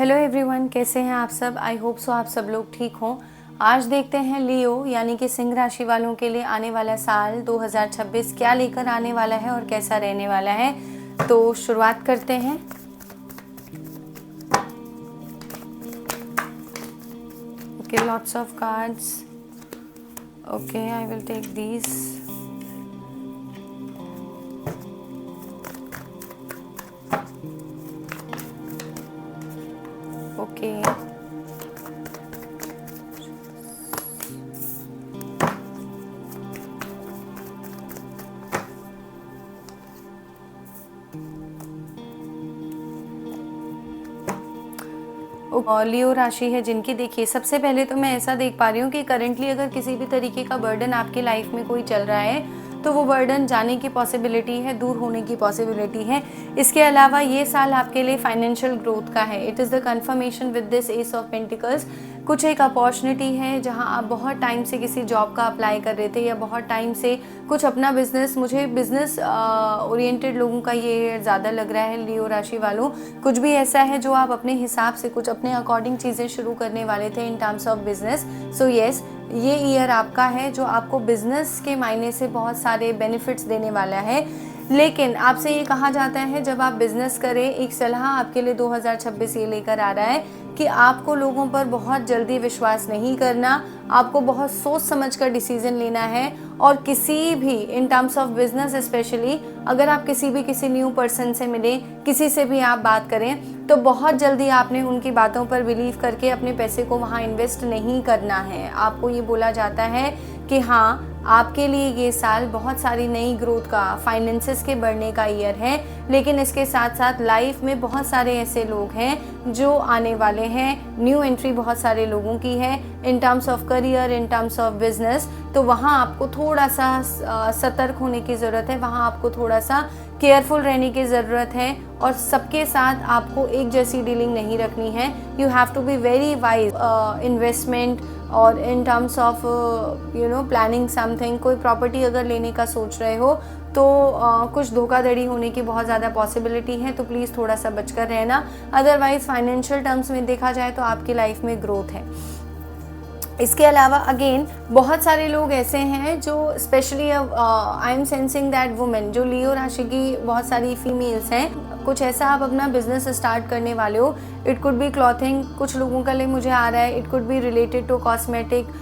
Hello everyone, कैसे हैं आप सब। आई होप सो आप सब लोग ठीक हों। आज देखते हैं लियो यानी कि सिंह राशि वालों के लिए आने वाला साल 2026 क्या लेकर आने वाला है और कैसा रहने वाला है। तो शुरुआत करते हैं। Okay, lots of cards. Okay, I will take these. Okay, Leo राशि है जिनकी, देखिए सबसे पहले तो मैं ऐसा देख पा रही हूँ कि करंटली अगर किसी भी तरीके का बर्डन आपकी लाइफ में कोई चल रहा है तो वो बर्डन जाने की पॉसिबिलिटी है, दूर होने की पॉसिबिलिटी है। इसके अलावा ये साल आपके लिए फाइनेंशियल ग्रोथ का है। It is the confirmation with this S of pentacles. कुछ एक अपॉर्चुनिटी है जहां आप बहुत टाइम से किसी जॉब का अप्लाई कर रहे थे या बहुत टाइम से कुछ अपना बिजनेस, मुझे बिजनेस ओरिएंटेड लोगों का ये ज़्यादा लग रहा है लियो राशि वालों। कुछ भी ऐसा है जो आप अपने हिसाब से कुछ अपने अकॉर्डिंग चीज़ें शुरू करने वाले थे इन terms of business. So yes, ये ईयर आपका है जो आपको बिजनेस के मायने से बहुत सारे बेनिफिट्स देने वाला है। लेकिन आपसे ये कहा जाता है जब आप बिजनेस करें, एक सलाह आपके लिए 2026 ये लेकर आ रहा है कि आपको लोगों पर बहुत जल्दी विश्वास नहीं करना, आपको बहुत सोच समझ कर डिसीजन लेना है। और किसी भी इन टर्म्स ऑफ बिजनेस स्पेशली अगर आप किसी न्यू पर्सन से मिलें, किसी से भी आप बात करें, तो बहुत जल्दी आपने उनकी बातों पर बिलीव करके अपने पैसे को वहाँ इन्वेस्ट नहीं करना है। आपको ये बोला जाता है कि हाँ, आपके लिए ये साल बहुत सारी नई ग्रोथ का, फाइनेंसेस के बढ़ने का ईयर है। लेकिन इसके साथ साथ लाइफ में बहुत सारे ऐसे लोग हैं जो आने वाले हैं। न्यू एंट्री बहुत सारे लोगों की है इन terms of career, in terms of business. तो वहाँ आपको थोड़ा सा सतर्क होने की ज़रूरत है, वहाँ आपको थोड़ा सा केयरफुल रहने की ज़रूरत है। और सबके साथ आपको एक जैसी डीलिंग नहीं रखनी है। You have to be very wise investment और in terms of planning something. कोई प्रॉपर्टी अगर लेने का सोच रहे हो तो कुछ धोखाधड़ी होने की बहुत ज़्यादा पॉसिबिलिटी है, तो प्लीज़ थोड़ा सा बचकर रहना। अदरवाइज फाइनेंशियल टर्म्स में देखा जाए तो आपकी लाइफ में ग्रोथ है। इसके अलावा अगेन बहुत सारे लोग ऐसे हैं जो specially I am sensing that women, जो लियो राशि की बहुत सारी फीमेल्स हैं, कुछ ऐसा आप अपना बिजनेस स्टार्ट करने वाले हो। इट कुड बी क्लॉथिंग, कुछ लोगों के लिए मुझे आ रहा है it could be related to cosmetic.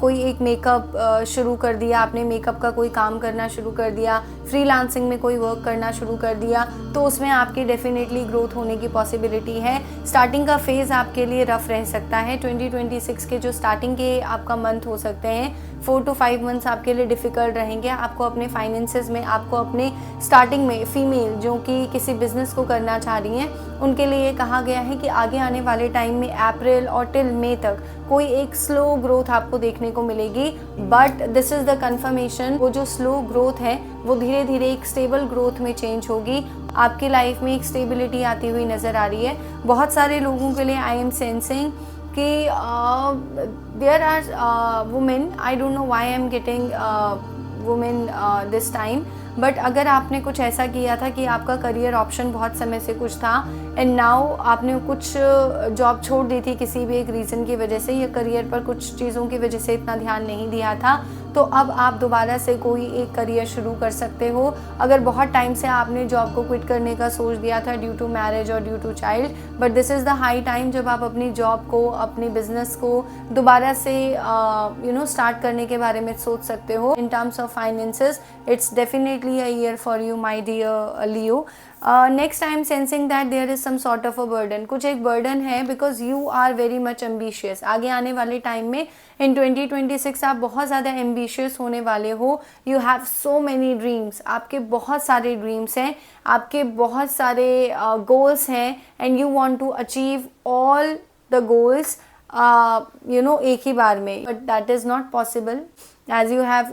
कोई एक मेकअप शुरू कर दिया आपने, मेकअप का कोई काम करना शुरू कर दिया, फ्रीलांसिंग में कोई वर्क करना शुरू कर दिया, तो उसमें आपकी डेफिनेटली ग्रोथ होने की पॉसिबिलिटी है। स्टार्टिंग का फेज़ आपके लिए रफ रह सकता है। 2026 के जो स्टार्टिंग के आपका मंथ हो सकते हैं, 4 to 5 मंथ्स आपके लिए डिफ़िकल्ट रहेंगे। आपको अपने फाइनेंसेस में, आपको अपने स्टार्टिंग में, फीमेल जो कि किसी बिजनेस को करना चाह रही हैं, उनके लिए कहा गया है कि आगे आने वाले टाइम में अप्रैल और टिल मई तक कोई एक स्लो ग्रोथ आपको देखने को मिलेगी। But this is the confirmation, वो जो स्लो ग्रोथ है वो धीरे धीरे एक स्टेबल ग्रोथ में चेंज होगी। आपकी लाइफ में एक स्टेबिलिटी आती हुई नज़र आ रही है। बहुत सारे लोगों के लिए आई एम सेंसिंग कि there are women, I don't know why I am getting women this time, but अगर आपने कुछ ऐसा किया था कि आपका करियर ऑप्शन बहुत समय से कुछ था एंड नाउ आपने कुछ जॉब छोड़ दी थी किसी भी एक रीज़न की वजह से, या करियर पर कुछ चीज़ों की वजह से इतना ध्यान नहीं दिया था, तो अब आप दोबारा से कोई एक करियर शुरू कर सकते हो। अगर बहुत टाइम से आपने जॉब को क्विट करने का सोच दिया था ड्यू टू मैरिज और due to child, but this is the high time जब आप अपनी जॉब को, अपने बिजनेस को दोबारा से स्टार्ट करने के बारे में सोच सकते हो। In terms of finances it's definitely a year for you my dear Leo. Next I am sensing that there is some sort of a burden, कुछ एक बर्डन है because you are very much ambitious. आगे आने वाले time में इन 2026 आप बहुत ज़्यादा एम्बिशियस होने वाले हो। You have so many dreams, आपके बहुत सारे ड्रीम्स हैं, आपके बहुत सारे गोल्स हैं and you want to achieve all the goals एक ही बार में, but that is not possible as you have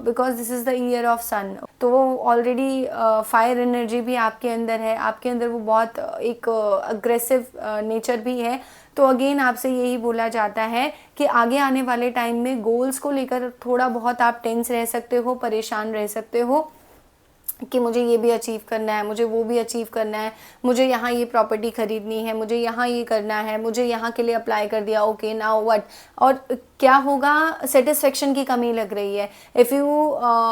because this is the year of sun. तो वो ऑलरेडी फायर एनर्जी भी आपके अंदर है, आपके अंदर वो बहुत एक अग्रेसिव नेचर भी है। तो अगेन आपसे यही बोला जाता है कि आगे आने वाले टाइम में गोल्स को लेकर थोड़ा बहुत आप टेंस रह सकते हो, परेशान रह सकते हो। कि मुझे ये भी अचीव करना है, मुझे वो भी अचीव करना है, मुझे यहाँ ये प्रॉपर्टी खरीदनी है, मुझे यहाँ ये करना है, मुझे यहाँ के लिए अप्लाई कर दिया, ओके नाउ व्हाट। और क्या होगा, सेटिस्फेक्शन की कमी लग रही है। If you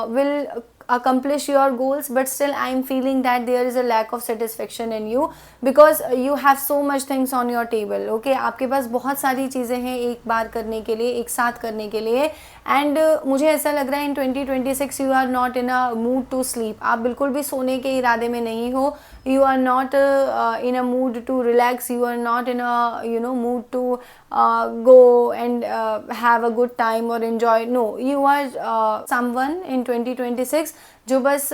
will accomplish your goals but still I am feeling that there is a lack of satisfaction in you because you have so much things on your table, okay। आपके पास बहुत सारी चीज़ें हैं एक बार करने के लिए, एक साथ करने के लिए, एंड मुझे ऐसा लग रहा है in 2026 you are not in a mood to sleep. आप बिल्कुल भी सोने के इरादे में नहीं हो, you are not in a mood to relax, you are not in a mood to go and have a good time or enjoy, no, you are someone in 2026 जो बस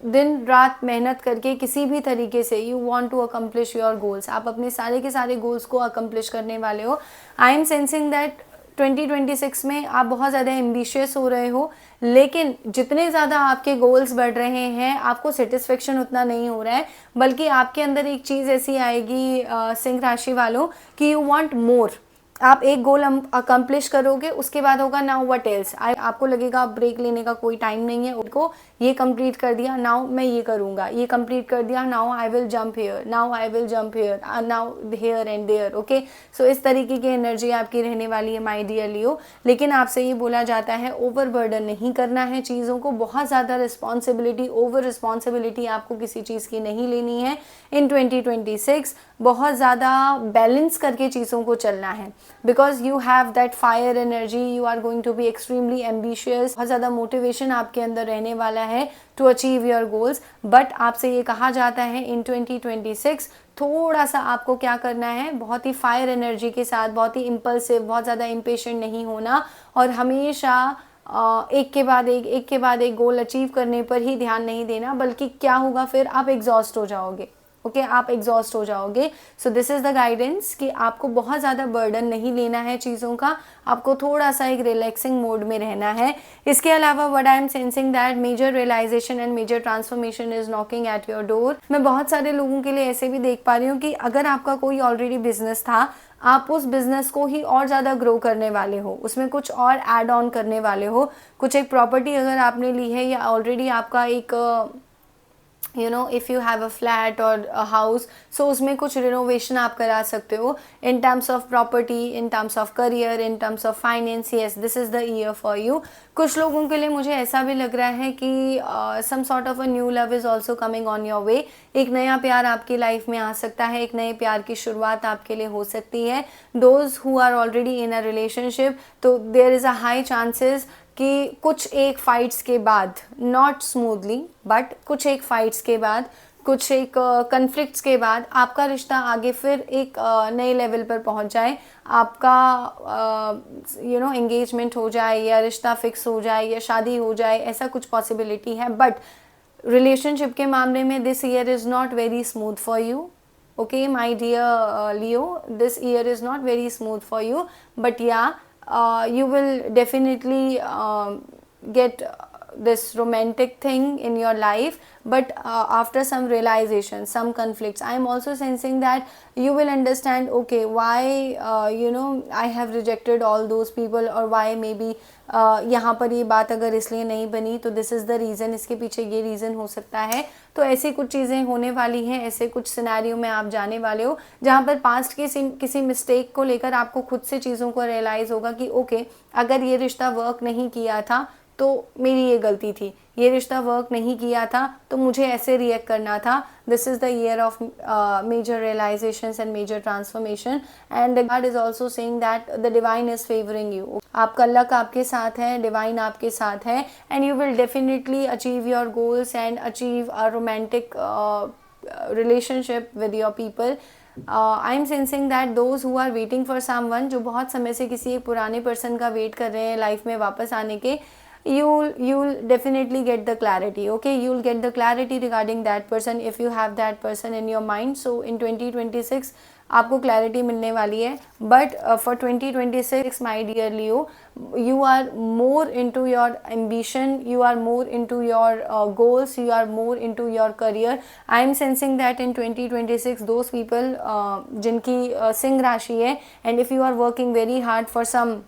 दिन रात मेहनत करके किसी भी तरीके से you want to accomplish your goals. आप अपने सारे के सारे गोल्स को अकम्प्लिश करने वाले हो। आई एम सेंसिंग दैट 2026 में आप बहुत ज़्यादा एम्बिशियस हो रहे हो, लेकिन जितने ज़्यादा आपके गोल्स बढ़ रहे हैं आपको सेटिस्फेक्शन उतना नहीं हो रहा है, बल्कि आपके अंदर एक चीज़ ऐसी आएगी सिंह राशि वालों कि यू वांट मोर। आप एक गोल अकम्प्लिश करोगे, उसके बाद होगा नाउ व्हाट एल्स। आपको लगेगा ब्रेक लेने का कोई टाइम नहीं है, उनको ये कंप्लीट कर दिया, नाउ मैं ये करूँगा, ये कंप्लीट कर दिया, now I will jump here, now I will jump here, now here and there, okay. So इस तरीके की एनर्जी आपकी रहने वाली है माय डियर लियो। लेकिन आपसे ये बोला जाता है ओवर बर्डन नहीं करना है चीज़ों को, बहुत ज़्यादा रिस्पॉन्सिबिलिटी, ओवर रिस्पॉन्सिबिलिटी आपको किसी चीज़ की नहीं लेनी है इन 2026। बहुत ज़्यादा बैलेंस करके चीज़ों को चलना है, because you have that fire energy, you are going to be extremely ambitious. बहुत ज़्यादा मोटिवेशन आपके अंदर रहने वाला है to achieve your goals. But आपसे ये कहा जाता है इन 2026 थोड़ा सा आपको क्या करना है, बहुत ही फायर एनर्जी के साथ, बहुत ही इम्पल्सिव, बहुत ज़्यादा इम्पेशेंट नहीं होना, और हमेशा एक के बाद एक गोल अचीव करने पर ही ध्यान नहीं देना, बल्कि क्या होगा फिर आप एग्जॉस्ट हो जाओगे, ओके आप एग्जॉस्ट हो जाओगे। सो दिस इज़ द गाइडेंस कि आपको बहुत ज़्यादा बर्डन नहीं लेना है चीज़ों का, आपको थोड़ा सा एक रिलैक्सिंग मोड में रहना है। इसके अलावा what I am sensing that major realisation and major transformation is knocking at your door. मैं बहुत सारे लोगों के लिए ऐसे भी देख पा रही हूँ कि अगर आपका कोई ऑलरेडी बिजनेस था, आप उस बिज़नेस को ही और ज़्यादा ग्रो करने वाले हो, उसमें कुछ और ऐड ऑन करने वाले हो। कुछ एक प्रॉपर्टी अगर आपने ली है, या ऑलरेडी आपका एक if you have a flat और अ हाउस, सो उसमें कुछ रिनोवेशन आप करा सकते हो in terms of property, in terms of career, in terms of finance. Yes, this is the year for you. कुछ लोगों के लिए मुझे ऐसा भी लग रहा है कि some sort of a new love is also coming on your way. एक नया प्यार आपकी लाइफ में आ सकता है, एक नए प्यार की शुरुआत आपके लिए हो सकती है। Those who are already in a relationship, तो there is a high chances कि कुछ एक फाइट्स के बाद, नॉट स्मूथली बट कुछ एक फाइट्स के बाद, कुछ एक कन्फ्लिक्ट्स के बाद आपका रिश्ता आगे फिर एक नए लेवल पर पहुंच जाए, आपका एंगेजमेंट हो जाए, या रिश्ता फिक्स हो जाए, या शादी हो जाए, ऐसा कुछ पॉसिबिलिटी है। बट रिलेशनशिप के मामले में this year is not very smooth for you, okay my dear Leo, this year is not very smooth for you, but yeah, you will definitely get this romantic thing in your life, but after some realization, some conflicts, I am also sensing that you will understand, okay, why I have rejected all those people, or why maybe यहाँ पर ये बात अगर इसलिए नहीं बनी, तो this is the reason, इसके पीछे ये रीज़न हो सकता है। तो ऐसी कुछ चीज़ें होने वाली हैं, ऐसे कुछ सिनेरियो में आप जाने वाले हो जहाँ पर पास्ट के किसी मिस्टेक को लेकर आपको खुद से चीज़ों को रियलाइज़ होगा कि ओके, अगर ये रिश्ता वर्क नहीं किया था तो मेरी ये गलती थी, ये रिश्ता वर्क नहीं किया था तो मुझे ऐसे रिएक्ट करना था। This is the year of major realisations and major transformation, and the god is also saying that the divine is favouring you. आपका लक आपके साथ है, डिवाइन आपके साथ है, and you will definitely achieve your goals and achieve a romantic relationship with your people. I am sensing that those who are waiting for someone, जो बहुत समय से किसी एक पुराने पर्सन का वेट कर रहे हैं लाइफ में वापस आने के, you'll definitely get the clarity, okay, you'll get the clarity regarding that person if you have that person in your mind. So in 2026 आपको क्लैरिटी मिलने वाली है, but for 2026 my dear Leo, you are more into your ambition, you are more into your goals, you are more into your career. I am sensing that in 2026 those people जिनकी सिंह राशि है, and if you are working very hard for some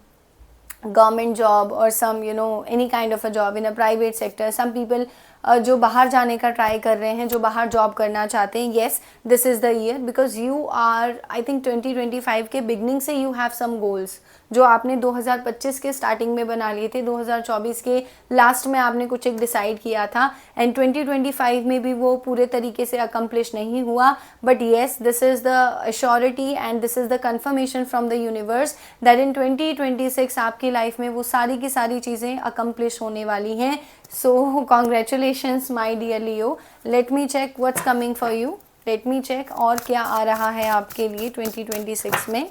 government job or some any kind of a job in a private sector, some people जो बाहर जाने का try कर रहे हैं, जो बाहर जॉब करना चाहते हैं, yes this is the year, because you are, I think 2025 के बिगनिंग से यू हैव सम गोल्स जो आपने 2025 के स्टार्टिंग में बना लिए थे, 2024 के लास्ट में आपने कुछ एक डिसाइड किया था, एंड 2025 में भी वो पूरे तरीके से अकम्प्लिश नहीं हुआ, but yes this is the assurity and this is the confirmation from the universe that in 2026 आपकी लाइफ में वो सारी की सारी चीज़ें अकम्प्लिश होने वाली हैं. So congratulations my dear Leo. Let me check what's coming for you. Let me check और क्या आ रहा है आपके लिए 2026 में.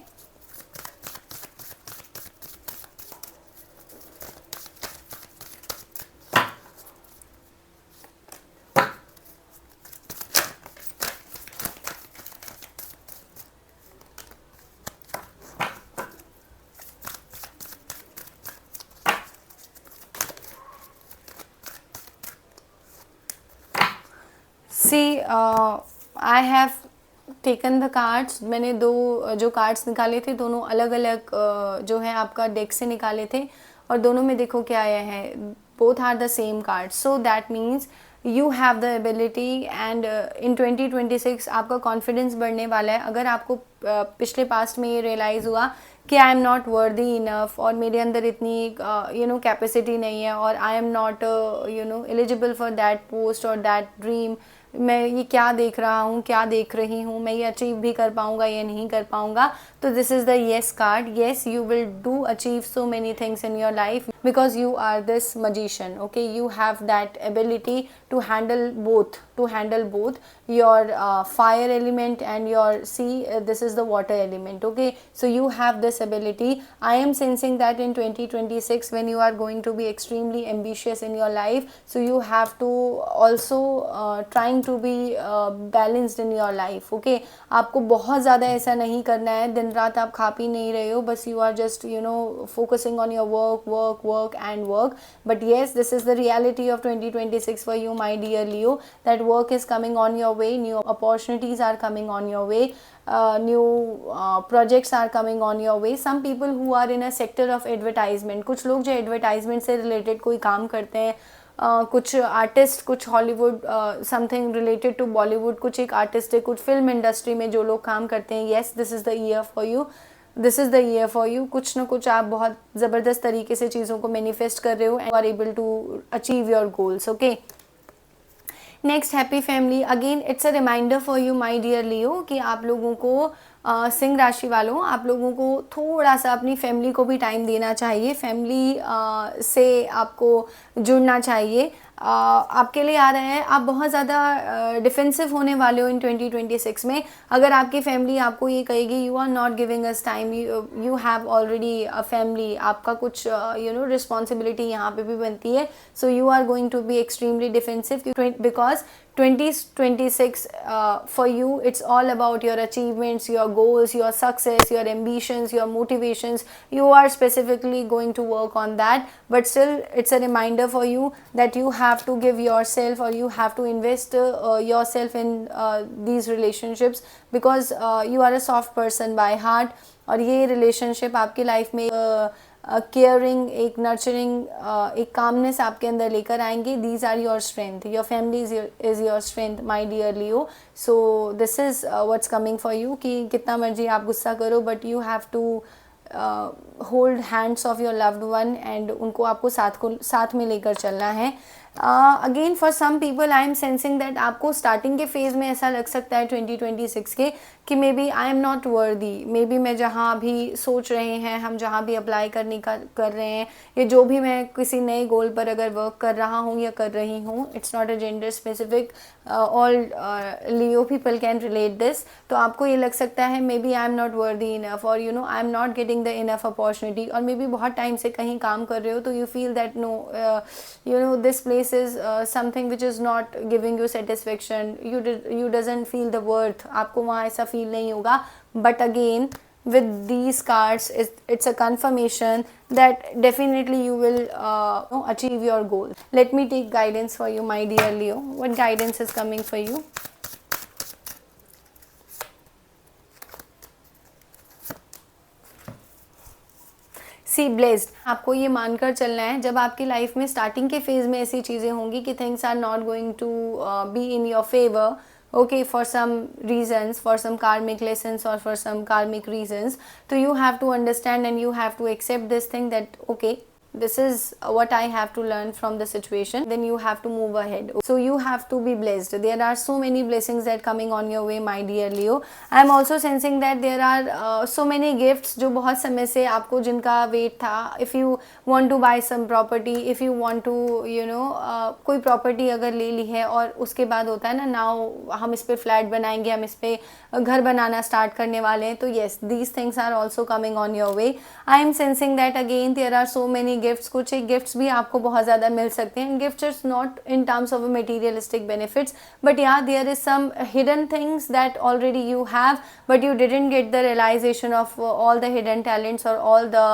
See I have taken the cards. मैंने दो जो कार्ड्स निकाले थे दोनों अलग अलग जो है आपका डेक से निकाले थे, और दोनों में देखो क्या आया है, both are the same cards. So that means you have the ability and in 2026 आपका कॉन्फिडेंस बढ़ने वाला है. अगर आपको पिछले पास्ट में ये रियलाइज़ हुआ कि आई एम नॉट वर्दी इनफ, और मेरे अंदर इतनी कैपेसिटी नहीं है, और I am not eligible for that post और दैट ड्रीम, मैं ये क्या देख रहा हूँ, क्या देख रही हूँ, मैं ये अचीव भी कर पाऊँगा या नहीं कर पाऊँगा, तो this is the yes card. Yes you will do achieve so many things in your life because you are this magician. Okay, you have that ability to handle both your fire element and your this is the water element. Okay, so you have this ability. I am sensing that in 2026 when you are going to be extremely ambitious in your life, so you have to also trying to be balanced in your life. Okay, आपको बहुत ज़्यादा ऐसा नहीं करना है, दिन रात आप खा पी नहीं रहे हो, बस you are just focusing on your work and work. But yes, this is the reality of 2026 for you, my dear Leo, that work is coming on your way, new opportunities are coming on your way, new projects are coming on your way. Some people who are in a sector of advertisement, कुछ लोग जो advertisement से related कोई काम करते हैं, कुछ artist, कुछ Hollywood, something related to Bollywood, कुछ एक आर्टिस्ट है, कुछ फिल्म इंडस्ट्री में जो लोग काम करते हैं, yes this is the year for you. This is the year for you. कुछ ना कुछ आप बहुत ज़बरदस्त तरीके से चीज़ों को मैनिफेस्ट कर रहे हो and are able to achieve your goals. Okay, next happy family. Again it's a reminder for you my dear Leo कि आप लोगों को सिंह राशि वालों, आप लोगों को थोड़ा सा अपनी फैमिली को भी टाइम देना चाहिए, फैमिली से आपको जुड़ना चाहिए. आपके लिए आ रहा है, आप बहुत ज़्यादा डिफेंसिव होने वाले हो इन 2026 में. अगर आपकी फैमिली आपको ये कहेगी you are not giving us time, you have already a family, आपका कुछ रिस्पॉन्सिबिलिटी यहाँ पे भी बनती है, so you are going to be extremely defensive because 2026 for you it's all about your achievements, your goals, your success, your ambitions, your motivations. You are specifically going to work on that, but still it's a reminder for you that you have to give yourself, or you have to invest yourself in these relationships, because you are a soft person by heart, और ये relationship आपकी life में caring, एक nurturing, एक calmness आपके अंदर लेकर आएंगे. These are your strength, your family is your strength my dear Leo. So this is what's coming for you कि कितना मर्जी आप गुस्सा करो, but you have to hold hands of your loved one, एंड उनको आपको साथ में लेकर चलना है. Again for some people I am sensing that आपको स्टार्टिंग के फेज़ में ऐसा लग सकता है 2026 के कि maybe I am not वर्दी, मे बी मैं जहाँ भी सोच रहे हैं, हम जहाँ भी अप्लाई करने का कर रहे हैं, या जो भी मैं किसी नए गोल पर अगर वर्क कर रहा हूँ या कर रही हूँ, it's not a gender specific, all Leo people can relate this. तो आपको ये लग सकता है maybe I am not worthy enough, और I am not getting the enough opportunity, और मे बी बहुत टाइम से कहीं काम कर रहे हो तो you feel that no this place is something which is not giving you satisfaction, you doesn't feel the worth, आपको वहाँ ऐसा feel नहीं होगा. But again with these cards it's a confirmation that definitely you will achieve your goal. Let me take guidance for you, my dear Leo. What guidance is coming for you? See blessed. आपको ये मानकर चलना है, जब आपकी life में starting के phase में ऐसी चीज़ें होंगी कि things are not going to be in your favour, okay, for some reasons, for some karmic lessons or for some karmic reasons, so you have to understand and you have to accept this thing that okay, this is what I have to learn from the situation, then you have to move ahead. So you have to be blessed. There are so many blessings that coming on your way, my dear Leo. I am also sensing that there are so many gifts जो बहुत समय से आपको जिनका wait था. If you want to buy some property, if you want to कोई property अगर ले ली है और उसके बाद होता है ना, नाउ हम इस पे फ्लैट बनाएंगे, हम इस पे घर बनाना स्टार्ट करने वाले हैं, तो yes, these things are also coming on your way. I am sensing that again there are so many gifts. कुछ एक गिफ्ट्स भी आपको बहुत ज़्यादा मिल सकते हैं. Gifts is not in terms of materialistic benefits, but या there is some hidden things that already you have, but you didn't get the realization of all the hidden talents or all the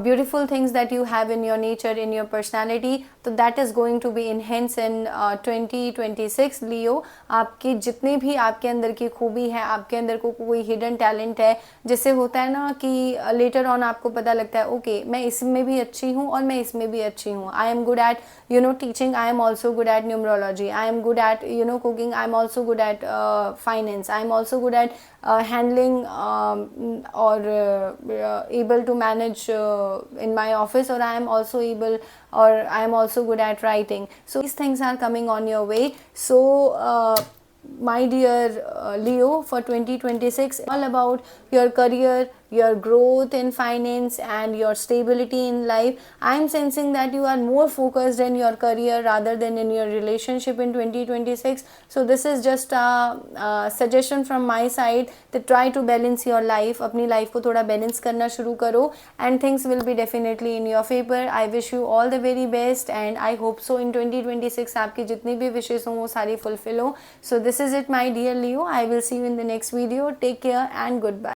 beautiful things that you have in your nature, in your personality. तो that is going to be enhanced in 2026 लियो. आपकी जितनी भी आपके अंदर की खूबी है, आपके अंदर को कोई हिडन टैलेंट है, जिससे होता है ना कि लेटर ऑन आपको पता लगता है ओके मैं इसमें भी अच्छी हूँ और मैं इसमें भी अच्छी हूँ. I am good at teaching, I am also good at numerology, I am good at cooking, I am also good at finance, I am also good at handling or able to manage in my office, or I am also able, or I am also good at writing. So these things are coming on your way. So my dear Leo, for 2026, all about your career, your growth in finance and your stability in life. I am sensing that you are more focused in your career rather than in your relationship in 2026. So this is just a suggestion from my side that try to balance your life. अपनी life को थोड़ा balance करना शुरू करो and things will be definitely in your favor. I wish you all the very best and I hope so in 2026 आपकी जितनी भी wishes हों वो सारी fulfill हो. So this is it, my dear Leo. I will see you in the next video. Take care and goodbye.